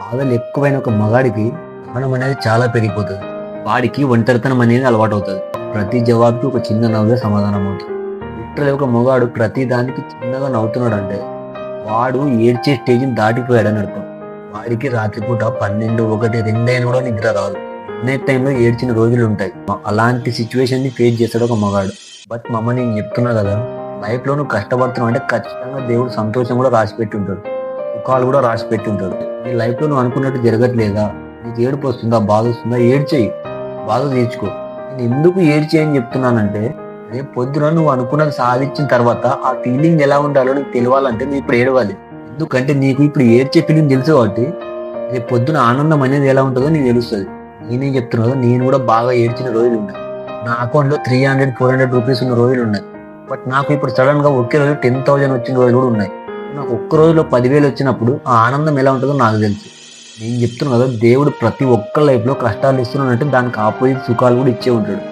బాధలు ఎక్కువైన ఒక మగాడికి సహనం అనేది చాలా పెరిగిపోతుంది. వాడికి ఒంటరితనం అనేది అలవాటు అవుతుంది. ప్రతి జవాబుకి ఒక చిన్న నవ్వే సమాధానం అవుతుంది. లిటరల్ ఒక మగాడు ప్రతి దానికి చిన్నగా నవ్వుతున్నాడు అంటే వాడు ఏడ్చే స్టేజ్ని దాటిపోయాడని అర్థం. వాడికి రాత్రిపూట 12, 1, 2 అయినా కూడా నిద్ర రాదు. నైట్ టైంలో ఏడ్చిన రోజులు ఉంటాయి. అలాంటి సిచ్యువేషన్ని ఫేస్ చేస్తాడు ఒక మగాడు. బట్ నేను చెప్తున్నా కదా, లైఫ్లో నువ్వు కష్టపడుతున్నావు అంటే ఖచ్చితంగా దేవుడు సంతోషం కూడా రాసి పెట్టి ఉంటాడు, సుఖాలు కూడా రాసి పెట్టి ఉంటాడు. నీ లైఫ్లో నువ్వు అనుకున్నట్టు జరగట్లేదా, నీకు ఏడుపు వస్తుందా, బాధ వస్తుందా, ఏడ్చేయి, బాధ తీర్చుకో. నేను ఎందుకు ఏడ్చేయని చెప్తున్నానంటే, రేపు పొద్దున నువ్వు అనుకున్నది సాధించిన తర్వాత ఆ ఫీలింగ్ ఎలా ఉండాలో నీకు తెలియాలంటే నువ్వు ఇప్పుడు ఏడవాలి. ఎందుకంటే నీకు ఇప్పుడు ఏడ్చే ఫీలింగ్ తెలుసు కాబట్టి రేపు పొద్దున ఆనందం అనేది ఎలా ఉంటుందో నీకు తెలుస్తుంది. నేనేం చెప్తున్నా కదా, నేను కూడా బాగా ఏడ్చిన రోజులు ఉన్నాయి. నా అకౌంట్లో 300, 400 రూపీస్ ఉన్న రోజులు ఉన్నాయి. బట్ నాకు ఇప్పుడు సడన్ గా ఒకే రోజు 10,000 వచ్చిన రోజులు కూడా ఉన్నాయి. నాకు ఒక్క రోజులో 10,000 వచ్చినప్పుడు ఆ ఆనందం ఎలా ఉంటుందో నాకు తెలుసు. నేను చెప్తున్నా కదా, దేవుడు ప్రతి ఒక్క లైఫ్లో కష్టాలు ఇస్తున్నానంటే దానికి ఆపోజిట్ సుఖాలు కూడా ఇచ్చే ఉంటాడు.